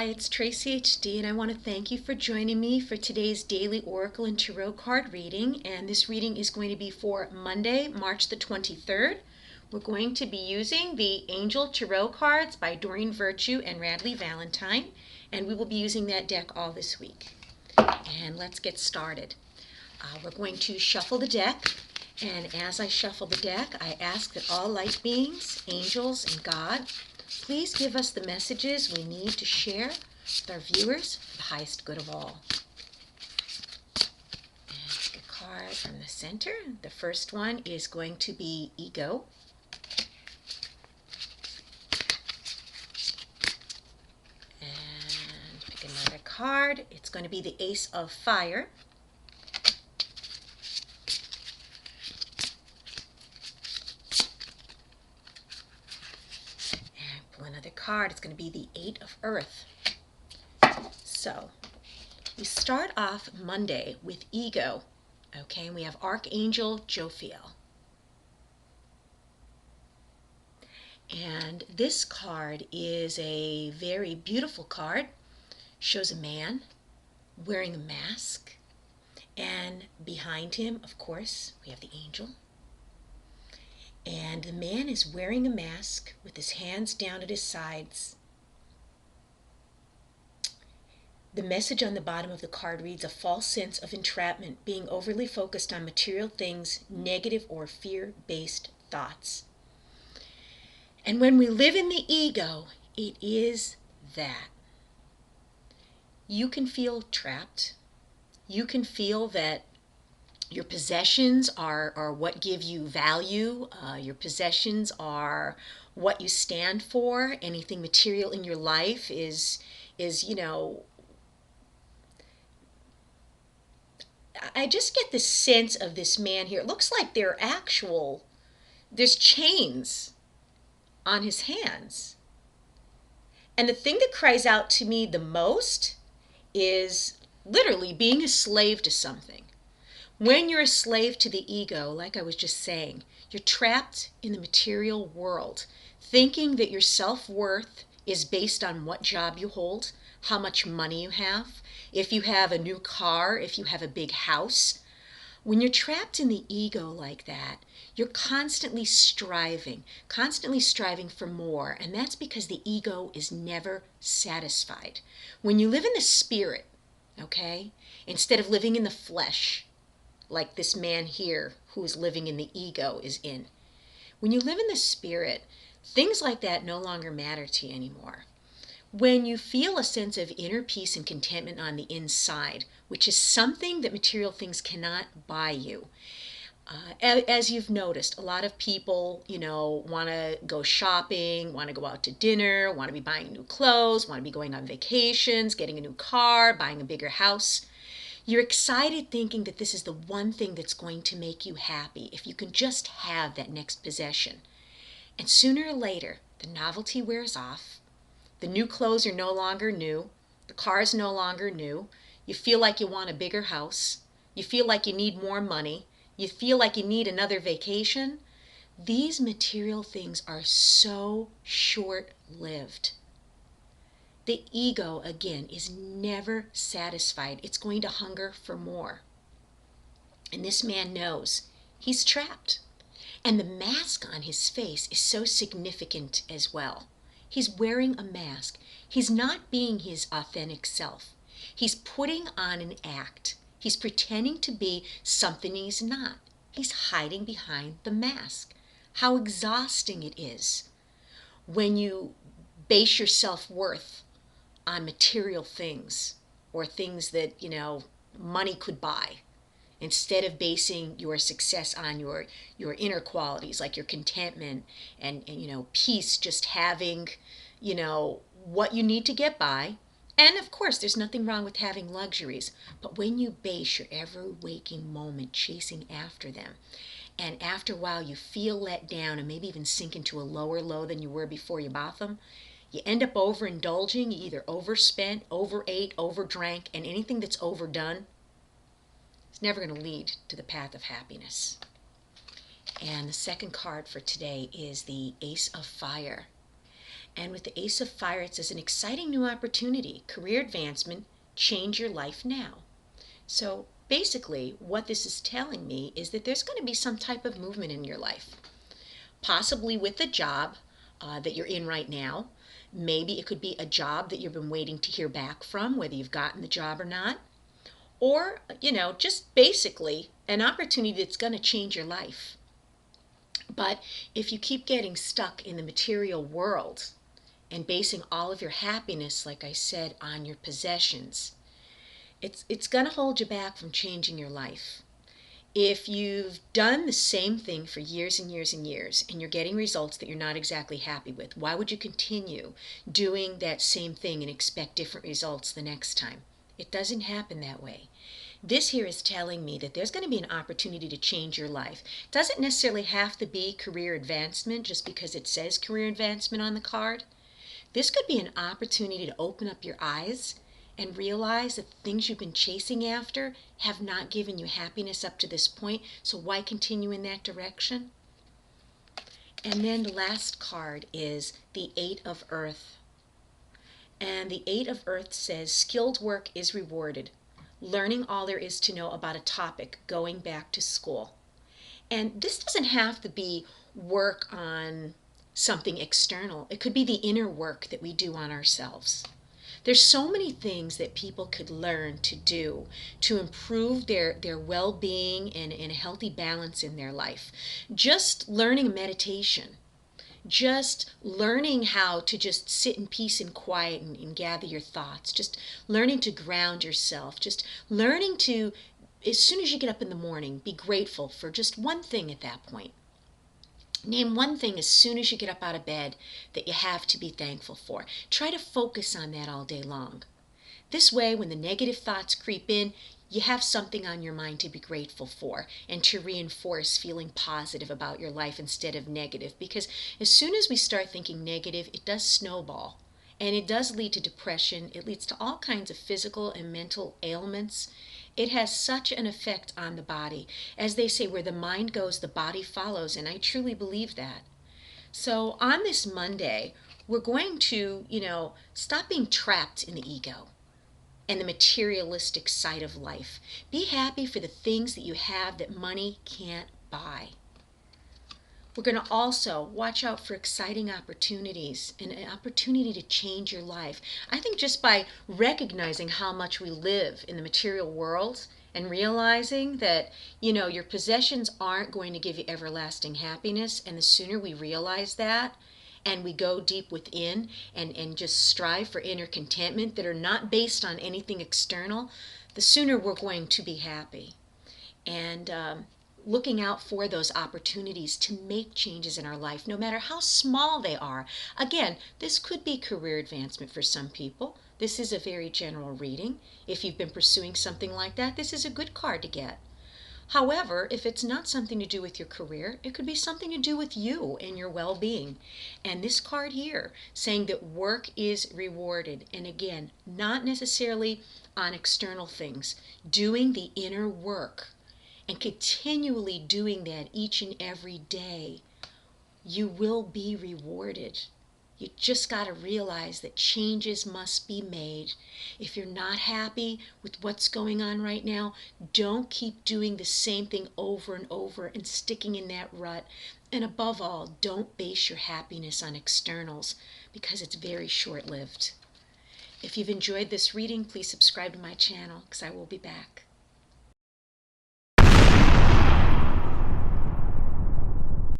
Hi, it's Tracy HD, and I want to thank you for joining me for today's daily Oracle and Tarot card reading. And this reading is going to be for Monday, March the 23rd. We're going to be using the Angel Tarot cards by Doreen Virtue and Radleigh Valentine, and we will be using that deck all this week. And let's get started. We're going to shuffle the deck, and as I shuffle the deck, I ask that all light beings, angels, and God please give us the messages we need to share with our viewers for the highest good of all. And pick a card from the center. The first one is going to be Ego. And pick another card. It's going to be the Ace of Fire. Another card, it's going to be the Eight of Earth. So we start off Monday with Ego, okay, and we have Archangel Jophiel. And this card is a very beautiful card. Shows a man wearing a mask, and behind him, of course, we have the angel. And the man is wearing a mask with his hands down at his sides. The message on the bottom of the card reads, a false sense of entrapment, being overly focused on material things, negative or fear-based thoughts. And when we live in the ego, it is that. You can feel trapped. You can feel that your possessions are what give you value. Your possessions are what you stand for. Anything material in your life is I just get this sense of this man here. It looks like there's chains on his hands. And the thing that cries out to me the most is literally being a slave to something. When you're a slave to the ego, like I was just saying, you're trapped in the material world, thinking that your self-worth is based on what job you hold, how much money you have, if you have a new car, if you have a big house. When you're trapped in the ego like that, you're constantly striving for more, and that's because the ego is never satisfied. When you live in the spirit, okay, instead of living in the flesh, like this man here who is living in the ego is in. When you live in the spirit, things like that no longer matter to you anymore. When you feel a sense of inner peace and contentment on the inside, which is something that material things cannot buy you. As you've noticed, a lot of people, want to go shopping, want to go out to dinner, want to be buying new clothes, want to be going on vacations, getting a new car, buying a bigger house. You're excited thinking that this is the one thing that's going to make you happy, if you can just have that next possession. And sooner or later, the novelty wears off. The new clothes are no longer new. The car is no longer new. You feel like you want a bigger house. You feel like you need more money. You feel like you need another vacation. These material things are so short-lived. The ego, again, is never satisfied. It's going to hunger for more. And this man knows he's trapped. And the mask on his face is so significant as well. He's wearing a mask. He's not being his authentic self. He's putting on an act. He's pretending to be something he's not. He's hiding behind the mask. How exhausting it is when you base your self-worth on material things or things that, money could buy, instead of basing your success on your inner qualities, like your contentment and peace, just having, what you need to get by. And of course, there's nothing wrong with having luxuries, but when you base your every waking moment chasing after them, and after a while you feel let down and maybe even sink into a lower low than you were before you bought them, you end up overindulging. You either overspent, overate, overdrank, and anything that's overdone is never going to lead to the path of happiness. And the second card for today is the Ace of Fire. And with the Ace of Fire, it says an exciting new opportunity, career advancement, change your life now. So basically, what this is telling me is that there's going to be some type of movement in your life, possibly with the job that you're in right now. Maybe it could be a job that you've been waiting to hear back from, whether you've gotten the job or not. Or, just basically an opportunity that's going to change your life. But if you keep getting stuck in the material world and basing all of your happiness, like I said, on your possessions, it's going to hold you back from changing your life. If you've done the same thing for years and years and years and you're getting results that you're not exactly happy with, why would you continue doing that same thing and expect different results the next time? It doesn't happen that way. This here is telling me that there's going to be an opportunity to change your life. It doesn't necessarily have to be career advancement just because it says career advancement on the card. This could be an opportunity to open up your eyes and realize that the things you've been chasing after have not given you happiness up to this point, so why continue in that direction? And then the last card is the Eight of Earth. And the Eight of Earth says skilled work is rewarded, learning all there is to know about a topic, going back to school. And this doesn't have to be work on something external. It could be the inner work that we do on ourselves. There's so many things that people could learn to do to improve their well-being and a healthy balance in their life. Just learning meditation, just learning how to just sit in peace and quiet and gather your thoughts, just learning to ground yourself, just learning to, as soon as you get up in the morning, be grateful for just one thing at that point. Name one thing as soon as you get up out of bed that you have to be thankful for. Try to focus on that all day long. This way, when the negative thoughts creep in, you have something on your mind to be grateful for and to reinforce feeling positive about your life instead of negative. Because as soon as we start thinking negative, it does snowball. And it does lead to depression. It leads to all kinds of physical and mental ailments. It has such an effect on the body. As they say, where the mind goes, the body follows, and I truly believe that. So on this Monday, we're going to, stop being trapped in the ego and the materialistic side of life. Be happy for the things that you have that money can't buy. We're going to also watch out for exciting opportunities and an opportunity to change your life. I think just by recognizing how much we live in the material world and realizing that, your possessions aren't going to give you everlasting happiness, and the sooner we realize that and we go deep within and just strive for inner contentment that are not based on anything external, the sooner we're going to be happy. And looking out for those opportunities to make changes in our life, no matter how small they are. Again, this could be career advancement for some people. This is a very general reading. If you've been pursuing something like that, this is a good card to get. However, if it's not something to do with your career, it could be something to do with you and your well-being. And this card here saying that work is rewarded. And again, not necessarily on external things, doing the inner work and continually doing that each and every day, you will be rewarded. You just got to realize that changes must be made. If you're not happy with what's going on right now, don't keep doing the same thing over and over and sticking in that rut. And above all, don't base your happiness on externals because it's very short-lived. If you've enjoyed this reading, please subscribe to my channel because I will be back.